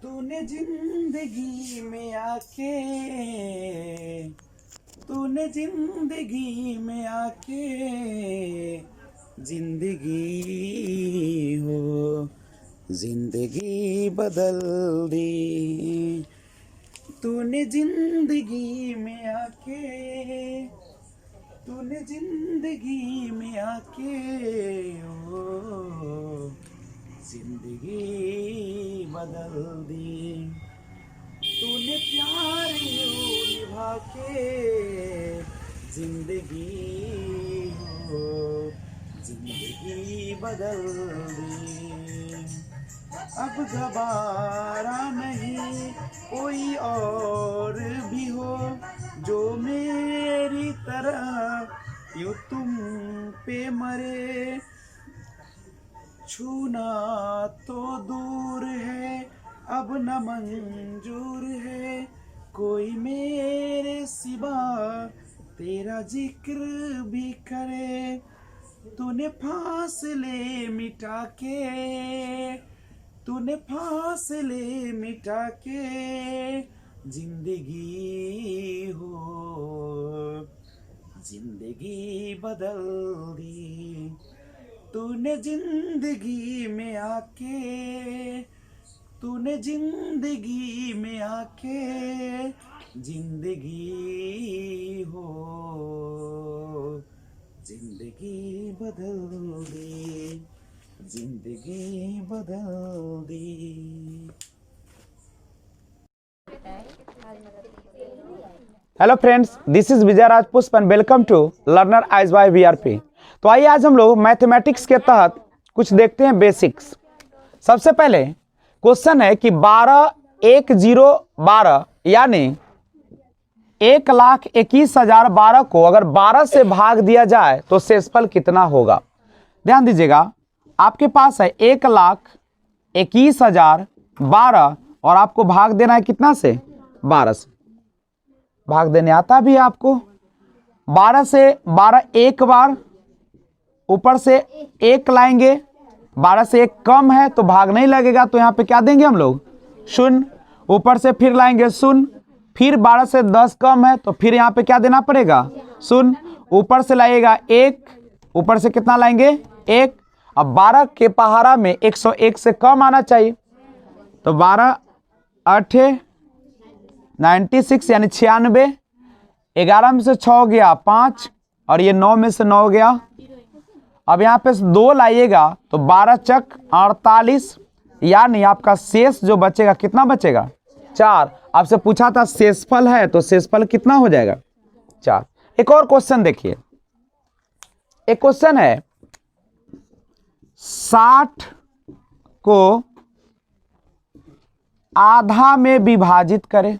तूने जिंदगी में आके तूने जिंदगी में आके जिंदगी हो जिंदगी बदल दी। तूने जिंदगी में आके तूने जिंदगी में आके ओ जिंदगी बदल दी। तूने प्यार यूं निभा के जिंदगी हो जिंदगी बदल दी। अब दोबारा नहीं कोई और भी हो जो मेरी तरह यूं तुम पे मरे। छूना तो दूर है अब न मंजूर है कोई मेरे सिवा तेरा जिक्र भी करे। तूने फासले मिटा के तूने फासले मिटा के जिंदगी हो जिंदगी बदल दी। तूने जिंदगी में आके तूने जिंदगी में आके जिंदगी हो जिंदगी बदल दी जिंदगी बदल दी। Hello friends, this is Vijay Rajpushp and welcome to learner eyes by VRP. तो आइए आज हम लोग मैथमेटिक्स के तहत कुछ देखते हैं बेसिक्स। सबसे पहले क्वेश्चन है कि 12 यानी 1,21,012 को अगर 12 से भाग दिया जाए तो शेषफल कितना होगा। ध्यान दीजिएगा, आपके पास है 1,21,012 और आपको भाग देना है कितना से 12 से। भाग देने आता भी है आपको। 12 से 12 एक बार, ऊपर से 1 लाएंगे। 12 से 1 कम है तो भाग नहीं लगेगा, तो यहाँ पे क्या देंगे हम लोग 0। ऊपर से फिर लाएंगे 0। फिर 12 से 10 कम है तो फिर यहाँ पे क्या देना पड़ेगा 0। ऊपर से लाएगा 1, ऊपर से कितना लाएंगे 1। अब 12 के पहाड़ा में 101 से कम आना चाहिए, तो 12 8 96 यानी 96। 11 में से 6 गया 5 और ये 9 में से 9 गया। अब यहाँ पे 2 लाइएगा तो 12 चक 48 यानी आपका शेष जो बचेगा कितना बचेगा 4। आपसे पूछा था शेषफल है तो शेषफल कितना हो जाएगा 4। एक और क्वेश्चन देखिए, एक क्वेश्चन है 60 को आधा में विभाजित करें।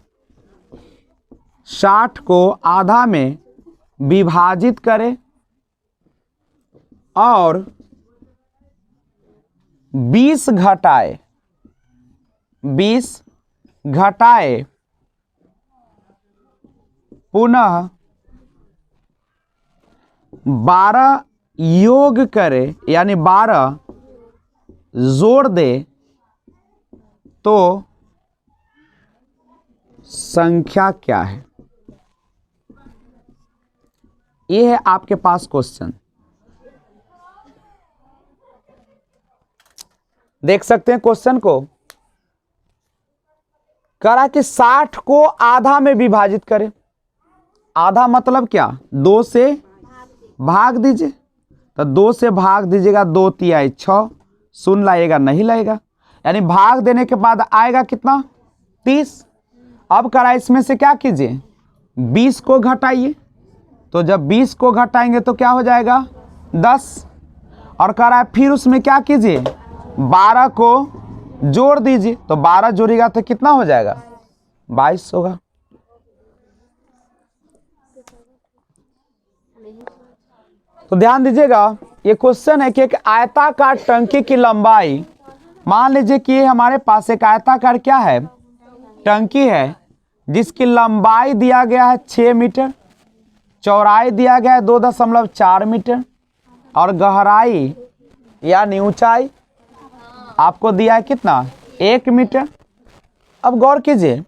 60 को आधा में विभाजित करें और 20 घटाए पुनः 12 योग करे यानी 12 जोड़ दे तो संख्या क्या है। यह है आपके पास क्वेश्चन, देख सकते हैं क्वेश्चन को। करा कि 60 को आधा में विभाजित करें। आधा मतलब क्या 2 से भाग दीजिए, तो 2 से भाग दीजिएगा 2 तिहाई 6। 0 लाएगा नहीं लाएगा, यानी भाग देने के बाद आएगा कितना 30। अब करा इसमें से क्या कीजिए 20 को घटाइए, तो जब 20 को घटाएंगे तो क्या हो जाएगा 10। और करा फिर उसमें क्या कीजिए 12 को जोड़ दीजिए, तो 12 जोड़ेगा तो कितना हो जाएगा 22 होगा। तो ध्यान दीजिएगा, ये क्वेश्चन है कि एक आयताकार टंकी की लंबाई, मान लीजिए कि हमारे पास एक आयताकार क्या है टंकी है जिसकी लंबाई दिया गया है 6 मीटर, चौड़ाई दिया गया है 2.4 मीटर और गहराई यानी ऊंचाई आपको दिया है कितना 1 मीटर। अब गौर कीजिए,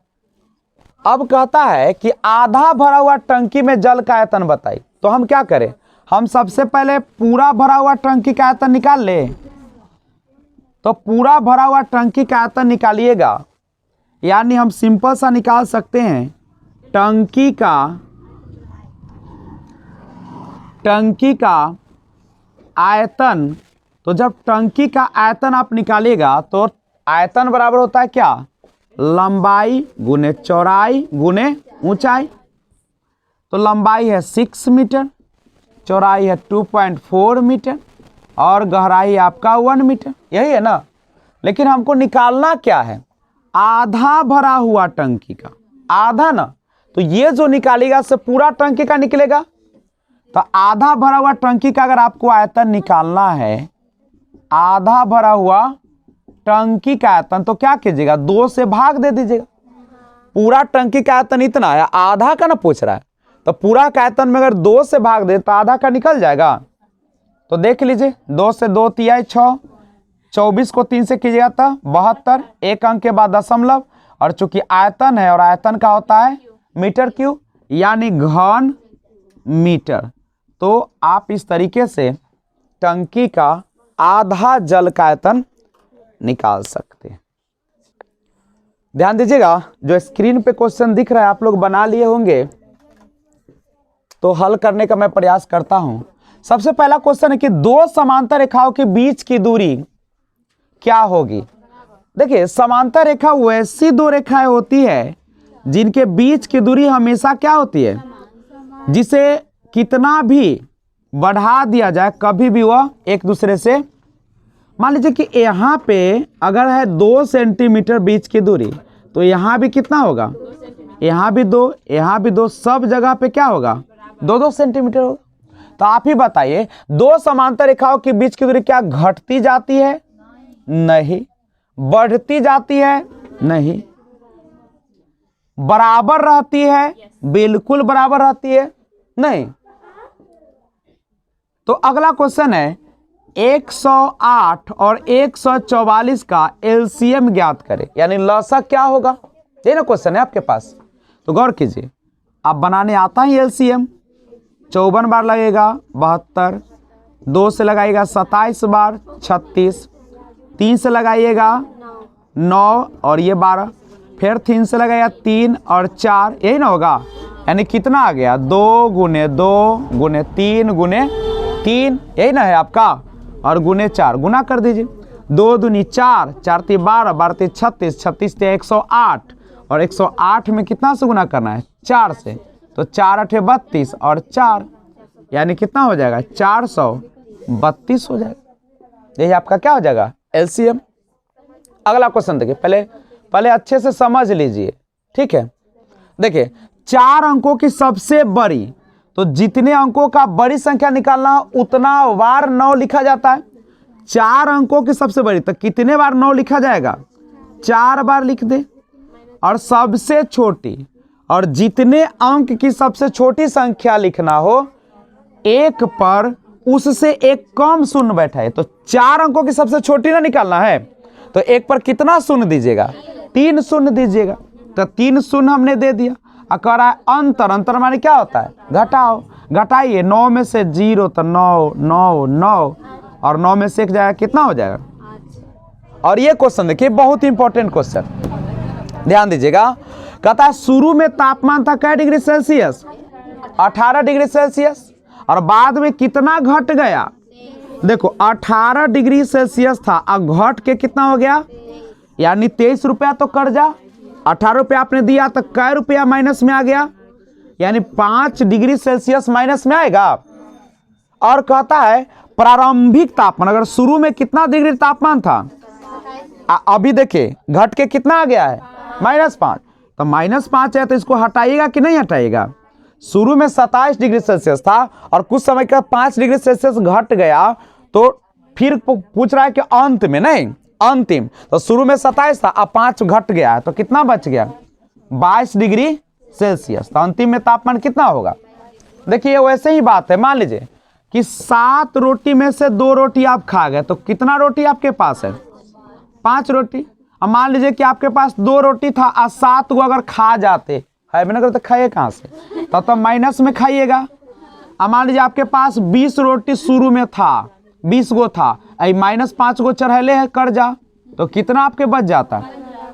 अब कहता है कि आधा भरा हुआ टंकी में जल का आयतन बताइए। तो हम क्या करें, हम सबसे पहले पूरा भरा हुआ टंकी का आयतन निकाल ले। तो पूरा भरा हुआ टंकी का आयतन निकालिएगा, यानी हम सिंपल सा निकाल सकते हैं टंकी का आयतन। तो जब टंकी का आयतन आप निकालिएगा तो आयतन बराबर होता है क्या, लंबाई गुने चौड़ाई गुने ऊंचाई। तो लंबाई है 6 मीटर, चौड़ाई है 2.4 मीटर और गहराई आपका 1 मीटर, यही है ना। लेकिन हमको निकालना क्या है, आधा भरा हुआ टंकी का, आधा ना। तो ये जो निकालेगा से पूरा टंकी का निकलेगा। तो आधा भरा हुआ टंकी का अगर आपको आयतन निकालना है, आधा भरा हुआ टंकी का आयतन, तो क्या कीजिएगा, 2 से भाग दे दीजिएगा। पूरा टंकी का आयतन इतना है, आधा का ना पूछ रहा है, तो पूरा का आयतन में अगर 2 से भाग दे तो आधा का निकल जाएगा। तो देख लीजिए, 2 से 2 तिहाई 6, 24 को 3 से कीजिएगा तो 72, एक अंक के बाद दशमलव, और चूंकि आयतन है और आयतन का होता है मीटर क्यूब यानी घन मीटर। तो आप इस तरीके से टंकी का आधा जल का आयतन निकाल सकते हैं। ध्यान दीजिएगा, जो स्क्रीन पे क्वेश्चन दिख रहा है आप लोग बना लिए होंगे, तो हल करने का मैं प्रयास करता हूं। सबसे पहला क्वेश्चन है कि दो समांतर रेखाओं के बीच की दूरी क्या होगी। देखिए, समांतर रेखा वैसी दो रेखाएं होती है जिनके बीच की दूरी हमेशा क्या होती है, जिसे कितना भी बढ़ा दिया जाए कभी भी वह एक दूसरे से, मान लीजिए कि यहाँ पे अगर है 2 सेंटीमीटर बीच की दूरी, तो यहाँ भी कितना होगा, यहाँ भी 2, यहाँ भी 2, सब जगह पे क्या होगा, 2-2 सेंटीमीटर होगा। तो आप ही बताइए, दो समांतर रेखाओं के बीच की दूरी क्या घटती जाती है, नहीं। बढ़ती जाती है, नहीं। बराबर रहती है, बिल्कुल बराबर रहती है, नहीं। तो अगला क्वेश्चन है 108 और 144 का एलसीएम ज्ञात करें, यानी लसा क्या होगा, ये ना क्वेश्चन है आपके पास। तो गौर कीजिए, आप बनाने आता है एलसीएम, 54 बार लगेगा 72, 2 से लगाइएगा 27 बार 36, 3 से लगाइएगा 9 और ये 12, फिर 3 से लगाइएगा 3 और 4, यही ना होगा। यानी कितना आ गया, 2 गुने 2 गुने 3 गुने 3, यही ना है आपका, और गुने 4 गुना कर दीजिए। 2 दूनी 4, 4 ती 12, 12 ती 36, 36 ती 108, और 108 में कितना से गुना करना है, 4 से। तो 4 8 32 और 4, यानी कितना हो जाएगा, 432 हो जाएगा। यही आपका क्या हो जाएगा, एलसीएम। अगला क्वेश्चन देखिए, पहले अच्छे से समझ लीजिए, ठीक है। देखिए, 4 अंकों की सबसे बड़ी, तो जितने अंकों का बड़ी संख्या निकालना उतना बार 9 लिखा जाता है। 4 अंकों की सबसे बड़ी, तो कितने बार 9 लिखा जाएगा, 4 बार लिख दे। और सबसे छोटी, और जितने अंक की सबसे छोटी संख्या लिखना हो, एक पर उससे एक कम शून्य बैठा है। तो 4 अंकों की सबसे छोटी ना निकालना है, तो एक पर कितना शून्य दीजिएगा, 3 शून्य दीजिएगा। तो 3 शून्य हमने दे दिया। और कह रहा है अंतर, अंतर माने क्या होता है, घटाओ, घटाइए। 9 में से 0 तो 9 9 9, और 9 में से 1 जाएगा, कितना हो जाएगा। और ये क्वेश्चन देखिए, बहुत इंपॉर्टेंट क्वेश्चन, ध्यान दीजिएगा। कहता है शुरू में तापमान था क्या डिग्री सेल्सियस, 18 डिग्री सेल्सियस, और बाद में कितना घट गया, देखो 18 डिग्री सेल्सियस था, अब घट के कितना हो गया, यानी 23 रुपया। तो कर्जा 18 रुपया आपने दिया, तो कै रुपया माइनस में आ गया, यानी 5 डिग्री सेल्सियस माइनस में आएगा। और कहता है प्रारंभिक तापमान, अगर शुरू में कितना डिग्री तापमान था, अभी देखिए घट के कितना आ गया है, -5। तो -5 है, तो इसको हटाइएगा कि नहीं हटाइएगा। शुरू में 27 डिग्री सेल्सियस था, और कुछ समय का 5 डिग्री सेल्सियस घट गया, तो फिर पूछ रहा है कि अंत में, नहीं अंतिम। तो शुरू में 27 था, अब 5 घट गया है, तो कितना बच गया, 22 डिग्री सेल्सियस। तो अंतिम में तापमान कितना होगा। देखिए वैसे ही बात है, मान लीजिए कि 7 रोटी में से 2 रोटी आप खा गए, तो कितना रोटी आपके पास है, 5 रोटी। अब मान लीजिए कि आपके पास 2 रोटी था और 7 को अगर खा जाते, है भी ना करते, खाइए कहाँ से, तो माइनस में खाइएगा। अब मान लीजिए आपके पास 20 रोटी शुरू में था, 20 गो था, -5 गो चढ़ेले है कर्जा, तो कितना आपके बच जाता,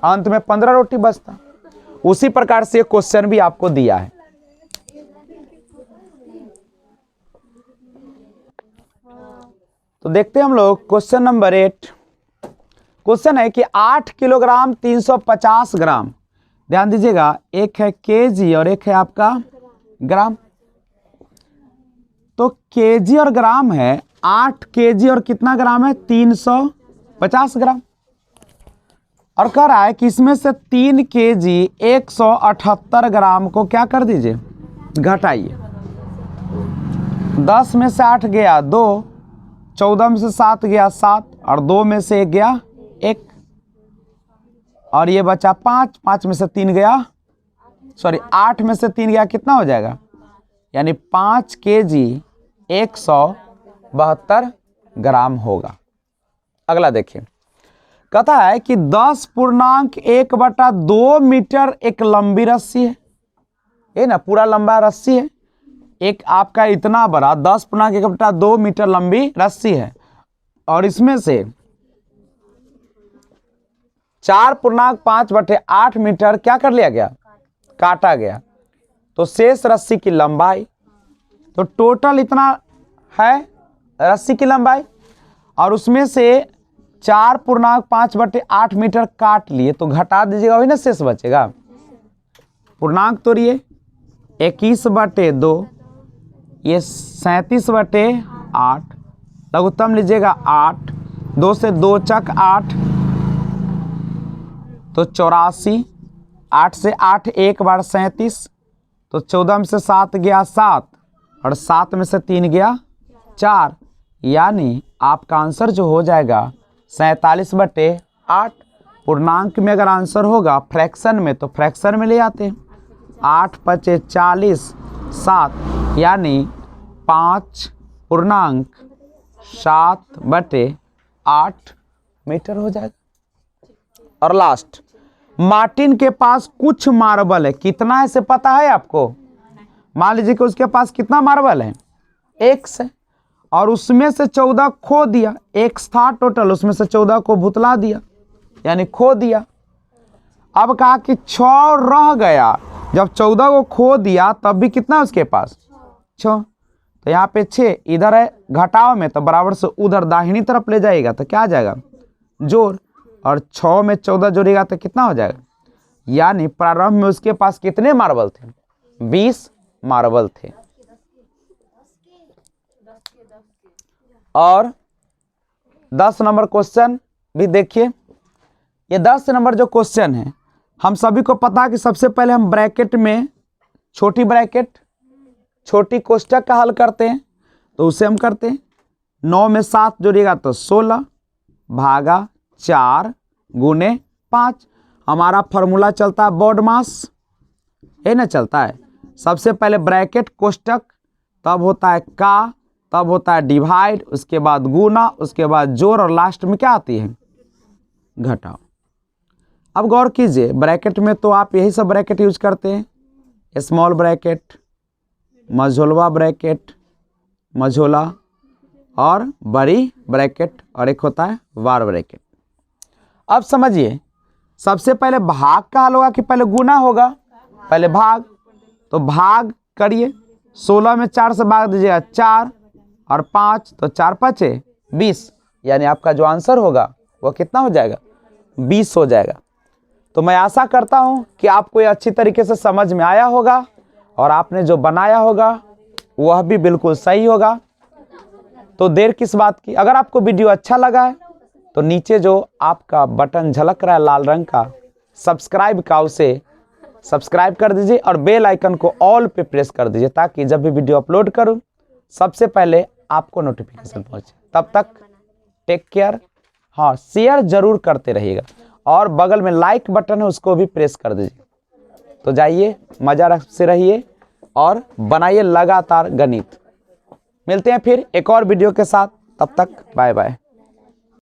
अंत में 15 रोटी बचता। उसी प्रकार से क्वेश्चन भी आपको दिया है। तो देखते हैं हम लोग क्वेश्चन नंबर 8। क्वेश्चन है कि 8 किलोग्राम 350 ग्राम, ध्यान दीजिएगा, एक है केजी और एक है आपका ग्राम। तो केजी और ग्राम है, 8 केजी और कितना ग्राम है, 350 ग्राम। और कह रहा है कि इसमें से 3 केजी 178 ग्राम को क्या कर दीजिए, घटाइए। 10 में से 8 गया 2, 14 में से 7 गया 7, और 2 में से 1 गया 1, और ये बचा 5, 5 में से 3 गया, सॉरी 8 में से 3 गया, कितना हो जाएगा, यानी 5 केजी 172 ग्राम होगा। अगला देखिए, कहता है कि 10.1/2 मीटर एक लंबी रस्सी है, ये ना पूरा लंबा रस्सी है, एक आपका इतना बड़ा 10.1/2 मीटर लंबी रस्सी है, और इसमें से 4.5/8 मीटर क्या कर लिया गया, काटा गया। तो शेष रस्सी की लंबाई, तो टोटल इतना है रस्सी की लंबाई, और उसमें से 4.5/8 मीटर काट लिए, तो घटा दीजिएगा, वही ना शेष बचेगा। पूर्णांक तोड़िए, 21/2, ये 37/8, लघुत्तम लीजिएगा 8, 2 से 2 चक 8, तो 84, 8 से 8 एक बार 37, तो 14 में से 7 गया 7, और 7 में से 3 गया 4, यानी आपका आंसर जो हो जाएगा 47/8। पूर्णांक में अगर आंसर होगा फ्रैक्शन में, तो फ्रैक्शन में ले आते हैं, 8 × 5 = 40, 7, यानी 5.7/8 मीटर हो जाएगा। और लास्ट, मार्टिन के पास कुछ मार्बल है, कितना है से पता है आपको, मान लीजिए कि उसके पास कितना मार्बल है, x है, और उसमें से 14 खो दिया, x था टोटल, उसमें से 14 को भुतला दिया, यानी खो दिया। अब कहा कि 6 रह गया, जब 14 को खो दिया तब भी कितना उसके पास, 6, तो यहाँ पे 6 इधर है घटाव में, तो बराबर से उधर दाहिनी तरफ ले जाएगा, तो क्या आ जाएगा, जोड़, और 6 में 14 जोड़ेगा तो कितना हो जाएगा, यानी प्रारंभ में उसके पास कितने मार्बल थे, 20 मार्बल थे। और 10 नंबर क्वेश्चन भी देखिए, ये 10 नंबर जो क्वेश्चन है, हम सभी को पता है कि सबसे पहले हम ब्रैकेट में छोटी ब्रैकेट छोटी कोष्टक का हल करते हैं, तो उसे हम करते हैं। 9 में 7 जोड़िएगा तो 16 भागा 4 गुने 5। हमारा फॉर्मूला चलता है बॉड मास, है ना, चलता है सबसे पहले ब्रैकेट कोष्टक, तब होता है का, तब होता है डिवाइड, उसके बाद गुना, उसके बाद जोड़, और लास्ट में क्या आती है, घटाव। अब गौर कीजिए, ब्रैकेट में तो आप यही सब ब्रैकेट यूज करते हैं, स्मॉल ब्रैकेट, मझोलवा ब्रैकेट, मझोला, और बड़ी ब्रैकेट, और एक होता है वार ब्रैकेट। अब समझिए, सबसे पहले भाग का हल होगा कि पहले गुना होगा, पहले भाग, तो भाग करिए, 16 में 4 से भाग दीजिएगा 4, और 5, तो 4 × 5 = 20, यानी आपका जो आंसर होगा वो कितना हो जाएगा, 20 हो जाएगा। तो मैं आशा करता हूं कि आपको ये अच्छी तरीके से समझ में आया होगा, और आपने जो बनाया होगा वह भी बिल्कुल सही होगा। तो देर किस बात की, अगर आपको वीडियो अच्छा लगा है तो नीचे जो आपका बटन झलक रहा है लाल रंग का सब्सक्राइब का, उसे सब्सक्राइब कर दीजिए, और बेल आइकन को ऑल पे प्रेस कर दीजिए, ताकि जब भी वीडियो अपलोड करूं सबसे पहले आपको नोटिफिकेशन पहुंचे। तब तक टेक केयर। हाँ, शेयर जरूर करते रहिएगा, और बगल में लाइक बटन है उसको भी प्रेस कर दीजिए। तो जाइए, मजा से रहिए और बनाइए लगातार गणित। मिलते हैं फिर एक और वीडियो के साथ, तब तक बाय बाय।